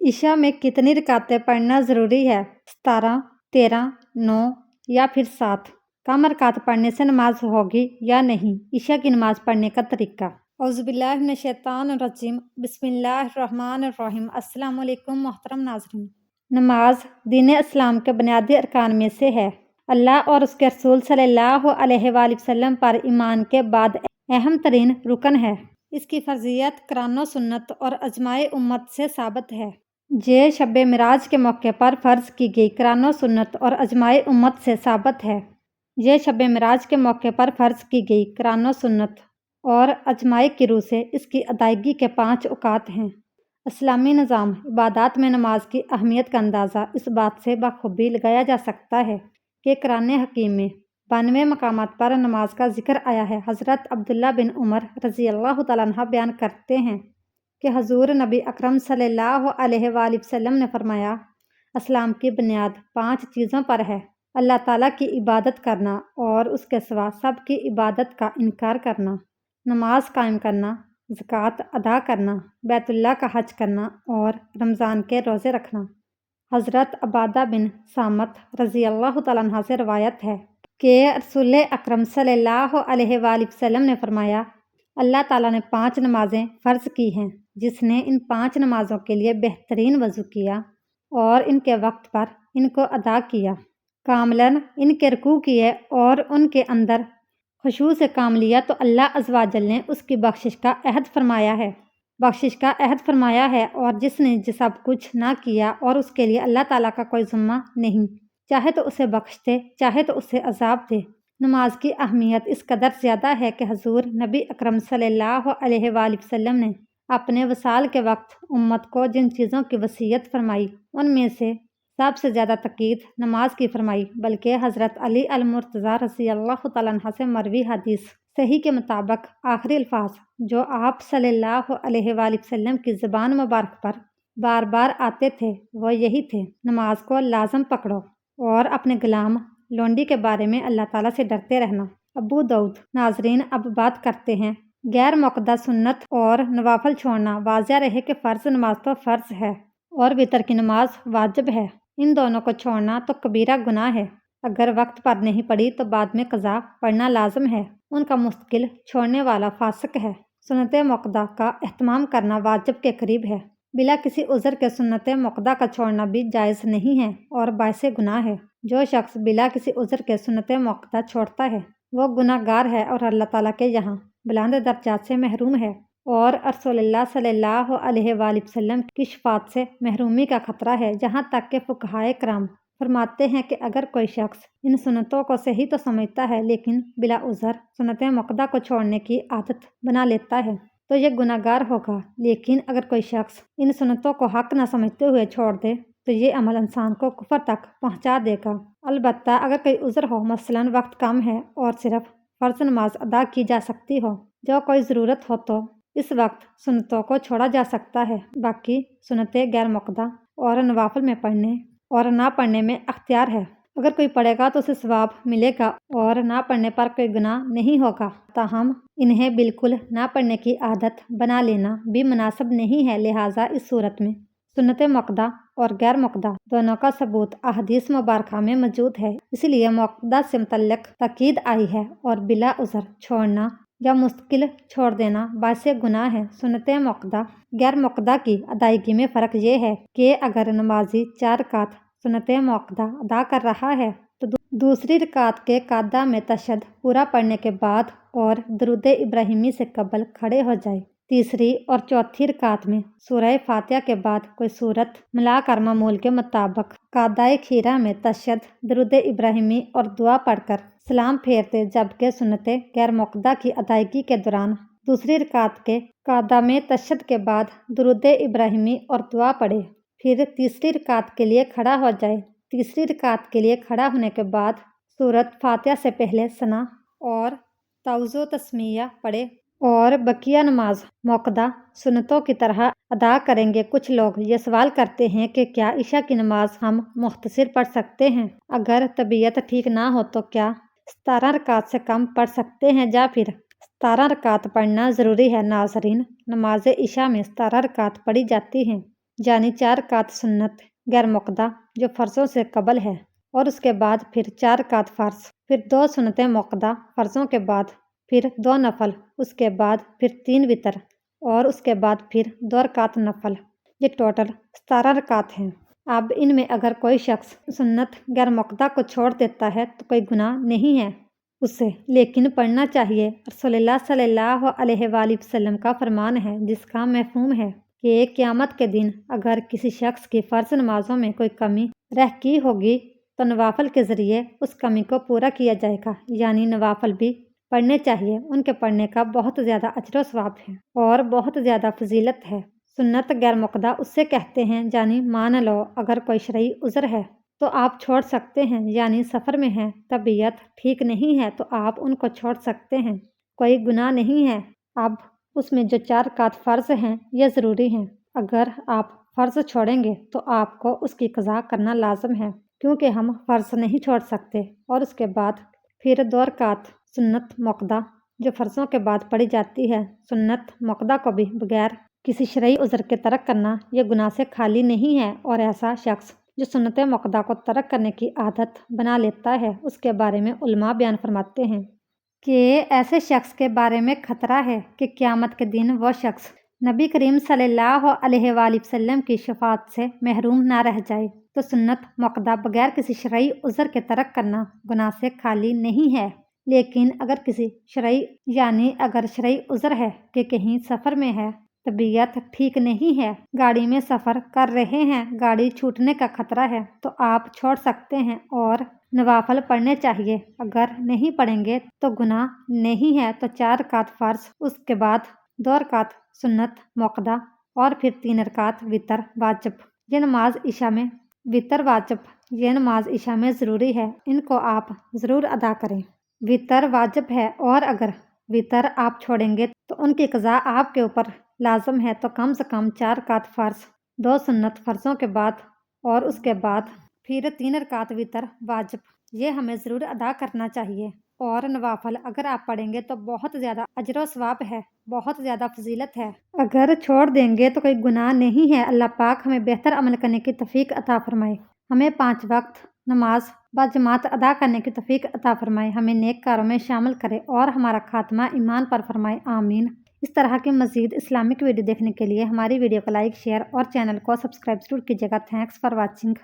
عشاء میں کتنی رکعتیں پڑھنا ضروری ہے؟ 17، 13، 9 یا پھر 7؟ کم رکعت پڑھنے سے نماز ہوگی یا نہیں؟ عشاء کی نماز پڑھنے کا طریقہ۔ اعوذ باللہ من الشیطان الرجیم، بسم اللہ الرحمن الرحیم۔ السلام علیکم محترم ناظرین۔ نماز دین اسلام کے بنیادی ارکان میں سے ہے۔ اللہ اور اس کے رسول صلی اللہ علیہ وآلہ وسلم پر ایمان کے بعد اہم ترین رکن ہے۔ اس کی فرضیت قرآن و سنت اور اجماع امت سے ثابت ہے۔ یہ شب معراج کے موقع پر فرض کی گئی قرآن و سنت اور اجماع امت سے ثابت ہے۔ یہ شب معراج کے موقع پر فرض کی گئی قرآن و سنت اور اجماع کی روح سے اس کی ادائیگی کے 5 اوقات ہیں۔ اسلامی نظام عبادات میں نماز کی اہمیت کا اندازہ اس بات سے بخوبی لگایا جا سکتا ہے کہ قرآن حکیم میں 92 مقامات پر نماز کا ذکر آیا ہے۔ حضرت عبداللہ بن عمر رضی اللہ تعالیٰ عنہ بیان کرتے ہیں کہ حضور نبی اکرم صلی اللہ علیہ وآلہ وسلم نے فرمایا، اسلام کی بنیاد 5 چیزوں پر ہے: اللہ تعالیٰ کی عبادت کرنا اور اس کے سوا سب کی عبادت کا انکار کرنا، نماز قائم کرنا، زکوٰۃ ادا کرنا، بیت اللہ کا حج کرنا اور رمضان کے روزے رکھنا۔ حضرت عبادہ بن صامت رضی اللہ تعالیٰ عنہ سے روایت ہے کہ رسول اکرم صلی اللہ علیہ وآلہ وسلم نے فرمایا، اللہ تعالیٰ نے 5 نمازیں فرض کی ہیں۔ جس نے ان 5 نمازوں کے لیے بہترین وضو کیا اور ان کے وقت پر ان کو ادا کیا، کاملاً ان کے رکوع کیے اور ان کے اندر خشوع سے کام لیا، تو اللہ عز و جل نے اس کی بخشش کا عہد فرمایا ہے اور جس نے یہ سب کچھ نہ کیا اور اس کے لیے اللہ تعالیٰ کا کوئی ذمہ نہیں، چاہے تو اسے بخش دے، چاہے تو اسے عذاب دے۔ نماز کی اہمیت اس قدر زیادہ ہے کہ حضور نبی اکرم صلی اللہ علیہ وآلہ وسلم نے اپنے وصال کے وقت امت کو جن چیزوں کی وصیت فرمائی ان میں سے سب سے زیادہ تاکید نماز کی فرمائی، بلکہ حضرت علی المرتضیٰ رضی اللہ تعالیٰ عنہ سے مروی حدیث صحیح کے مطابق آخری الفاظ جو آپ صلی اللہ علیہ وآلہ وسلم کی زبان مبارک پر بار بار آتے تھے وہ یہی تھے: نماز کو لازم پکڑو اور اپنے غلام لونڈی کے بارے میں اللہ تعالیٰ سے ڈرتے رہنا۔ ابو داؤد۔ ناظرین، اب بات کرتے ہیں غیر مؤکدہ سنت اور نوافل چھوڑنا۔ واضح رہے کہ فرض نماز تو فرض ہے اور وتر کی نماز واجب ہے۔ ان دونوں کو چھوڑنا تو کبیرہ گناہ ہے۔ اگر وقت پر نہیں پڑھی تو بعد میں قضا پڑھنا لازم ہے۔ ان کا مستقل چھوڑنے والا فاسق ہے۔ سنت مؤکدہ کا اہتمام کرنا واجب کے قریب ہے۔ بلا کسی عذر کے سنت مؤکدہ کا چھوڑنا بھی جائز نہیں ہے اور باعث گناہ ہے۔ جو شخص بلا کسی عذر کے سنت مؤکدہ چھوڑتا ہے وہ گناہ گار ہے اور اللہ تعالیٰ کے یہاں بلند درجات سے محروم ہے اور رسول اللہ صلی اللہ علیہ وآلہ وسلم کی شفاعت سے محرومی کا خطرہ ہے۔ جہاں تک کہ فقہائے کرام فرماتے ہیں کہ اگر کوئی شخص ان سنتوں کو صحیح تو سمجھتا ہے لیکن بلا عذر سنت مؤکدہ کو چھوڑنے کی عادت بنا لیتا ہے تو یہ گناہ گار ہوگا، لیکن اگر کوئی شخص ان سنتوں کو حق نہ سمجھتے ہوئے چھوڑ دے تو یہ عمل انسان کو کفر تک پہنچا دے گا۔ البتہ اگر کوئی عذر ہو، مثلاً وقت کم ہے اور صرف فرض نماز ادا کی جا سکتی ہو، جو کوئی ضرورت ہو، تو اس وقت سنتوں کو چھوڑا جا سکتا ہے۔ باقی سنتیں غیر مؤکدہ اور نوافل میں پڑھنے اور نہ پڑھنے میں اختیار ہے۔ اگر کوئی پڑھے گا تو اسے ثواب ملے گا اور نہ پڑھنے پر کوئی گناہ نہیں ہوگا۔ تاہم انہیں بالکل نہ پڑھنے کی عادت بنا لینا بھی مناسب نہیں ہے۔ لہٰذا اس صورت میں سنت مؤکدہ اور غیر مؤکدہ دونوں کا ثبوت احادیث مبارکہ میں موجود ہے، اس لیے مؤکدہ سے متعلق تاکید آئی ہے اور بلا عذر چھوڑنا یا مستقل چھوڑ دینا باعث گناہ ہے۔ سنت مؤکدہ غیر مؤکدہ کی ادائیگی میں فرق یہ ہے کہ اگر نمازی 4 رکعت سنت مؤکدہ ادا کر رہا ہے تو دوسری رکعت کے قعدہ میں تشہد پورا پڑھنے کے بعد اور درود ابراہیمی سے قبل کھڑے ہو جائے۔ تیسری اور چوتھی رکعت میں سورہ فاتحہ کے بعد کوئی سورت ملا کر معمول کے مطابق قعدہ کھیرہ میں تشہد، درود ابراہیمی اور دعا پڑھ کر سلام پھیر دے، جبکہ سنت غیر مؤکدہ کی ادائیگی کے دوران دوسری رکعت کے قعدہ میں تشہد کے بعد درود ابراہیمی اور دعا پڑھے، پھر تیسری رکعت کے لیے کھڑا ہو جائے۔ تیسری رکعت کے لیے کھڑا ہونے کے بعد سورۃ فاتحہ سے پہلے ثنا اور تعوذ و تسمیہ پڑھے اور بقیہ نماز مؤکدہ سنتوں کی طرح ادا کریں گے۔ کچھ لوگ یہ سوال کرتے ہیں کہ کیا عشاء کی نماز ہم مختصر پڑھ سکتے ہیں؟ اگر طبیعت ٹھیک نہ ہو تو کیا 17 رکعت سے کم پڑھ سکتے ہیں یا پھر 17 رکعت پڑھنا ضروری ہے؟ ناظرین، نماز عشاء میں 17 رکعت پڑھی جاتی ہیں۔ یعنی 4 رکعت سنت غیر موقدہ جو فرضوں سے قبل ہے، اور اس کے بعد پھر 4 رکعت فرض، پھر 2 سنتیں موقدہ فرضوں کے بعد، پھر 2 نفل، اس کے بعد پھر 3 وتر، اور اس کے بعد پھر 2 رکعت نفل۔ یہ ٹوٹل 17 رکعت ہیں۔ اب ان میں اگر کوئی شخص سنت غیر موقدہ کو چھوڑ دیتا ہے تو کوئی گناہ نہیں ہے اسے، لیکن پڑھنا چاہیے۔ رسول اللہ صلی اللہ علیہ وآلہ وسلم کا فرمان ہے جس کا مفہوم ہے کہ قیامت کے دن اگر کسی شخص کی فرض نمازوں میں کوئی کمی رہ گئی ہوگی تو نوافل کے ذریعے اس کمی کو پورا کیا جائے گا، یعنی نوافل بھی پڑھنے چاہیے۔ ان کے پڑھنے کا بہت زیادہ اجر و ثواب ہے اور بہت زیادہ فضیلت ہے۔ سنت غیر موقدہ اس سے کہتے ہیں، یعنی مان لو اگر کوئی شرعی عذر ہے تو آپ چھوڑ سکتے ہیں، یعنی سفر میں ہیں، طبیعت ٹھیک نہیں ہے تو آپ ان کو چھوڑ سکتے ہیں، کوئی گناہ نہیں ہے۔ اب اس میں جو 4 رکعت فرض ہیں یہ ضروری ہیں۔ اگر آپ فرض چھوڑیں گے تو آپ کو اس کی قضا کرنا لازم ہے، کیونکہ ہم فرض نہیں چھوڑ سکتے۔ اور اس کے بعد پھر 2 رکعت سنت موقدہ جو فرضوں کے بعد پڑھی جاتی ہے۔ سنت موقدہ کو بھی بغیر کسی شرعی عذر کے ترک کرنا یہ گناہ سے خالی نہیں ہے، اور ایسا شخص جو سنت موقدہ کو ترک کرنے کی عادت بنا لیتا ہے اس کے بارے میں علماء بیان فرماتے ہیں کہ ایسے شخص کے بارے میں خطرہ ہے کہ قیامت کے دن وہ شخص نبی کریم صلی اللہ علیہ وآلہ وسلم کی شفاعت سے محروم نہ رہ جائے۔ تو سنت موقدہ بغیر کسی شرعی عذر کے ترک کرنا گناہ سے خالی نہیں ہے، لیکن اگر کسی اگر شرعی عذر ہے کہ کہیں سفر میں ہے، طبیعت ٹھیک نہیں ہے، گاڑی میں سفر کر رہے ہیں، گاڑی چھوٹنے کا خطرہ ہے تو آپ چھوڑ سکتے ہیں اور نوافل پڑھنے چاہیے۔ اگر نہیں پڑھیں گے تو گناہ نہیں ہے۔ تو 4 رکعت فرض، اس کے بعد 2 رکعت سنت موقدہ، اور پھر 3 رکعت وتر واجب۔ یہ نماز عشاء میں ضروری ہے، ان کو آپ ضرور ادا کریں۔ وتر واجب ہے، اور اگر وتر آپ چھوڑیں گے تو ان کی قضا آپ کے اوپر لازم ہے۔ تو کم سے کم 4 رکعت فرض، 2 سنت فرضوں کے بعد، اور اس کے بعد پھر 3 رکعت وتر واجب، یہ ہمیں ضرور ادا کرنا چاہیے۔ اور نوافل اگر آپ پڑھیں گے تو بہت زیادہ اجر و ثواب ہے، بہت زیادہ فضیلت ہے۔ اگر چھوڑ دیں گے تو کوئی گناہ نہیں ہے۔ اللہ پاک ہمیں بہتر عمل کرنے کی توفیق عطا فرمائے، ہمیں 5 وقت نماز باجماعت ادا کرنے کی توفیق عطا فرمائے، ہمیں نیک کاروں میں شامل کرے اور ہمارا خاتمہ ایمان پر فرمائے، آمین۔ اس طرح کی مزید اسلامک ویڈیو دیکھنے کے لیے ہماری ویڈیو کو لائک، شیئر اور چینل کو سبسکرائب ضرور کیجیے گا۔ Thanks for watching.